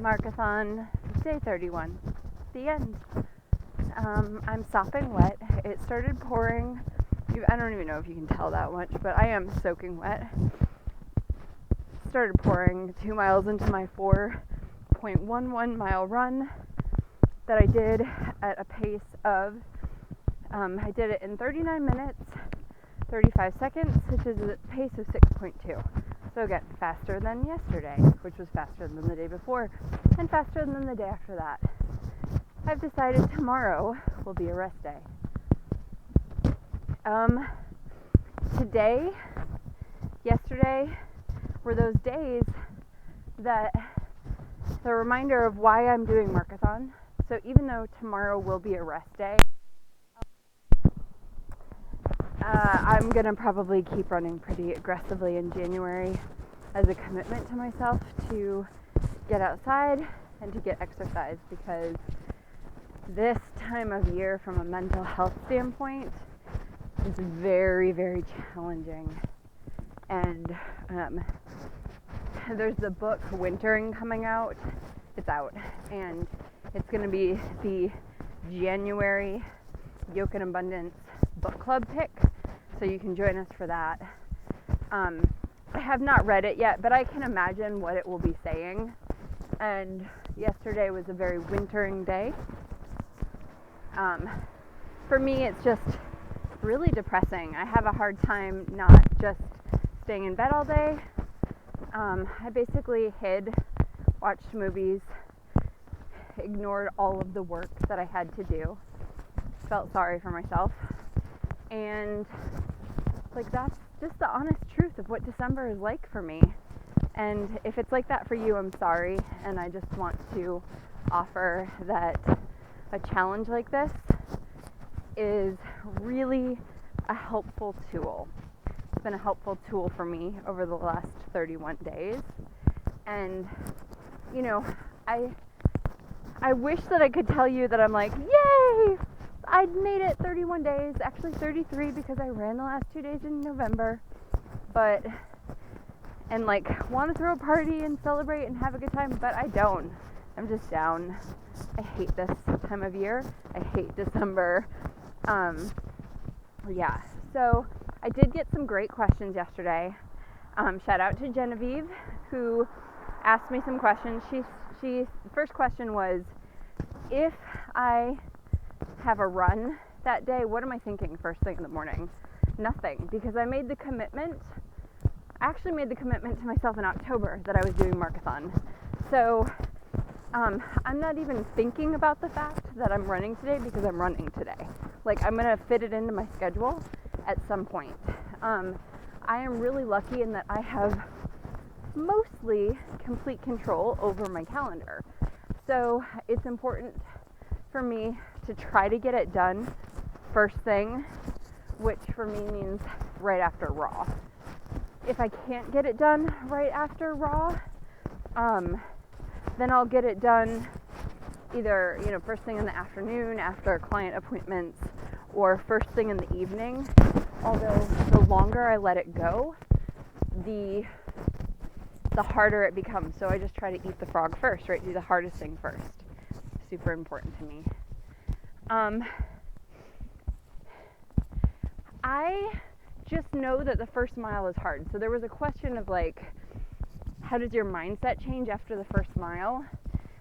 Marcothon, day 31, the end. I'm sopping wet. It started pouring. I don't even know if you can tell that much, but I am soaking wet. It started pouring 2 miles into my 4.11 mile run that I did at a pace of, I did it in 39 minutes, 35 seconds, which is a pace of 6.2. So again, faster than yesterday, which was faster than the day before, and faster than the day after that. I've decided tomorrow will be a rest day. Today, yesterday, were those days that the reminder of why I'm doing Marcothon. So even though tomorrow will be a rest day, I'm going to probably keep running pretty aggressively in January as a commitment to myself to get outside and to get exercise, because this time of year from a mental health standpoint is very, very challenging. And there's the book Wintering coming out. It's out. And it's going to be the January Yoke and Abundance book club pick. So you can join us for that. I have not read it yet, but I can imagine what it will be saying. And yesterday was a very wintering day. For me, it's just really depressing. I have a hard time not just staying in bed all day. I basically hid, watched movies, ignored all of the work that I had to do, felt sorry for myself, and that's just the honest truth of what December is like for me. And if it's like that for you, I'm sorry, and I just want to offer that a challenge like this is really a helpful tool. It's been a helpful tool for me over the last 31 days. And, I wish that I could tell you that I'm like, yay! I made it 31 days, actually 33 because I ran the last 2 days in November. And want to throw a party and celebrate and have a good time, but I don't. I'm just down. I hate this time of year. I hate December. So I did get some great questions yesterday. Shout out to Genevieve, who asked me some questions. She first question was, if I have a run that day, what am I thinking first thing in the morning? Nothing, because I made the commitment. I actually made the commitment to myself in October that I was doing Marcothon. So I'm not even thinking about the fact that I'm running today, because I'm running today. I'm going to fit it into my schedule at some point. I am really lucky in that I have mostly complete control over my calendar. So it's important for me to try to get it done first thing, which for me means right after Raw. If I can't get it done right after Raw, then I'll get it done either, first thing in the afternoon after client appointments, or first thing in the evening. Although the longer I let it go, the harder it becomes. So I just try to eat the frog first, right? Do the hardest thing first. Super important to me. I just know that the first mile is hard. So there was a question of how does your mindset change after the first mile?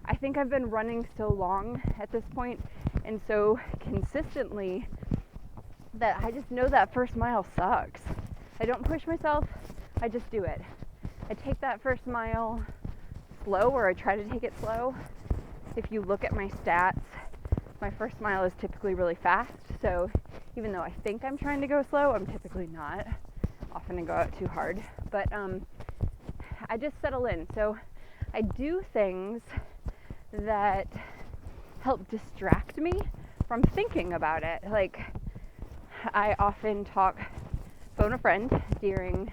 I think I've been running so long at this point and so consistently that I just know that first mile sucks. I don't push myself, I just do it. I take that first mile slow, or I try to take it slow. If you look at my stats, my first mile is typically really fast, so even though I think I'm trying to go slow, I'm typically not. Often I go out too hard, but I just settle in. So I do things that help distract me from thinking about it. I often phone a friend during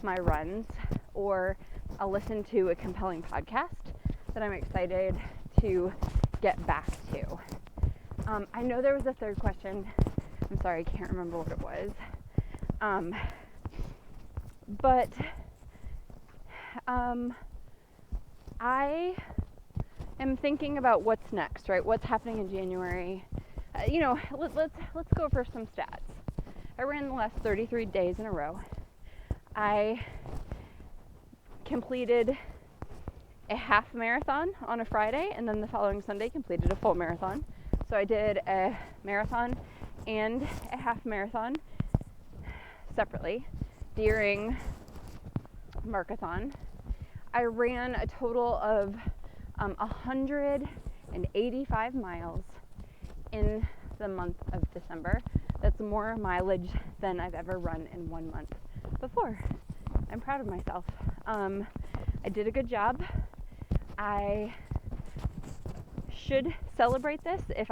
my runs, or I'll listen to a compelling podcast that I'm excited to get back to. I know there was a third question. I'm sorry, I can't remember what it was. But I am thinking about what's next, right? What's happening in January? Let's go over some stats. I ran the last 33 days in a row. I completed a half marathon on a Friday, and then the following Sunday completed a full marathon. So I did a marathon and a half marathon separately during Marcothon. I ran a total of 185 miles in the month of December. That's more mileage than I've ever run in 1 month before. I'm proud of myself. I did a good job. I should celebrate this. If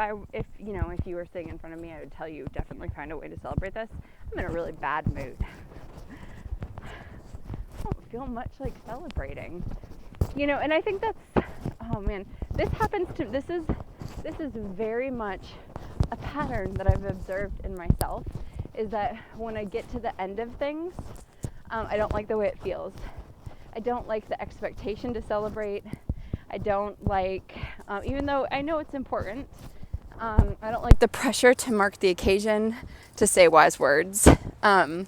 you were sitting in front of me, I would tell you definitely find a way to celebrate this. I'm in a really bad mood. I don't feel much like celebrating. And I think that's, oh man, this is very much a pattern that I've observed in myself, is that when I get to the end of things, I don't like the way it feels. I don't like the expectation to celebrate. I don't like, even though I know it's important, I don't like the pressure to mark the occasion, to say wise words. I'm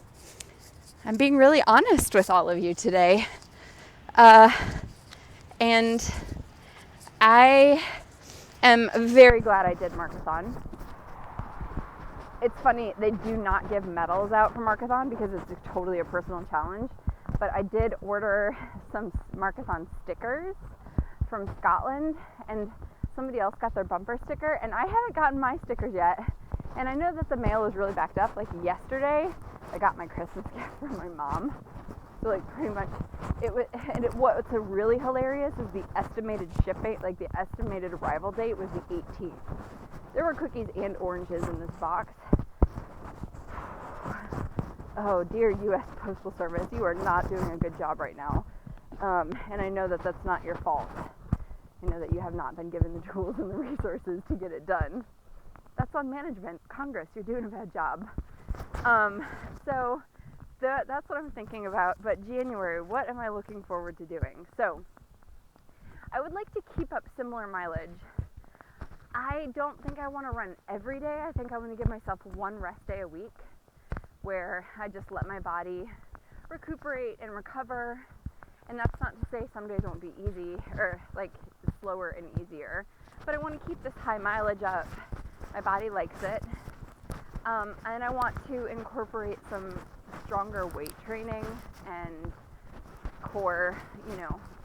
being really honest with all of you today. And I am very glad I did Marcothon. It's funny, they do not give medals out for Marcothon because it's totally a personal challenge. But I did order some Marcothon stickers from Scotland, and somebody else got their bumper sticker, and I haven't gotten my stickers yet. And I know that the mail is really backed up. Like yesterday, I got my Christmas gift from my mom. So like pretty much, what's really hilarious is the estimated shipping, like the estimated arrival date was the 18th. There were cookies and oranges in this box. Oh dear U.S. Postal Service, you are not doing a good job right now. And I know that that's not your fault. I know that you have not been given the tools and the resources to get it done. That's on management. Congress, you're doing a bad job. So that's what I'm thinking about. But January, what am I looking forward to doing? So I would like to keep up similar mileage. I don't think I want to run every day. I think I want to give myself one rest day a week where I just let my body recuperate and recover. And that's not to say some days won't be easy or like slower and easier, but I want to keep this high mileage up. My body likes it. And I want to incorporate some stronger weight training and core,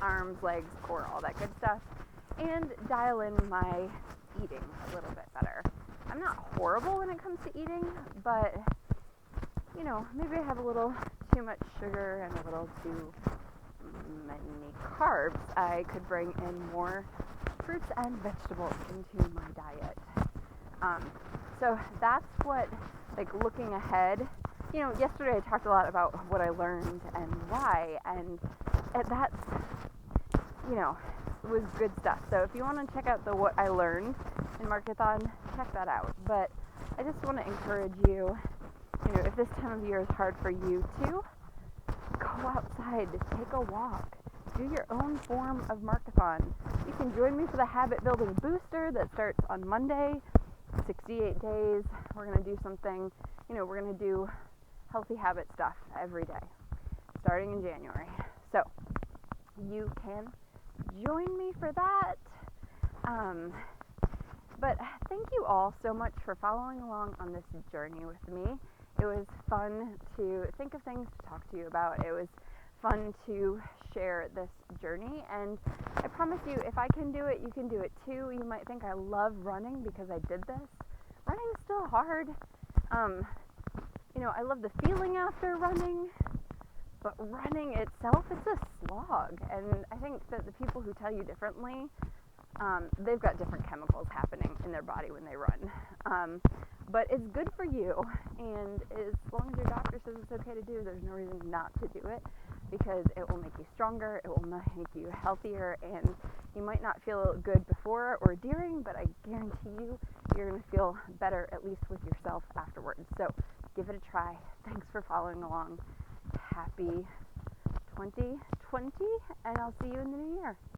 arms, legs, core, all that good stuff, and dial in my eating a little bit better. I'm not horrible when it comes to eating, but maybe I have a little too much sugar and a little too many carbs. I could bring in more fruits and vegetables into my diet. So that's what, looking ahead, yesterday I talked a lot about what I learned and why, and that's, was good stuff. So if you want to check out the what I learned in Marcothon, check that out. But I just want to encourage you, if this time of year is hard for you too, go outside, take a walk, do your own form of Marcothon. You can join me for the habit building booster that starts on Monday, 68 days. We're going to do something, we're going to do healthy habit stuff every day, starting in January. So you can join me for that. But thank you all so much for following along on this journey with me. It was fun to think of things to talk to you about. It was fun to share this journey, and I promise you, if I can do it, you can do it too. You might think I love running because I did this. Running is still hard. I love the feeling after running, but running itself, it's a slog. And I think that the people who tell you differently, they've got different chemicals happening in their body when they run. But it's good for you, and as long as your doctor says it's okay to do, there's no reason not to do it, because it will make you stronger, it will make you healthier, and you might not feel good before or during, but I guarantee you, you're going to feel better, at least with yourself afterwards. So give it a try. Thanks for following along. Happy 2020, and I'll see you in the new year.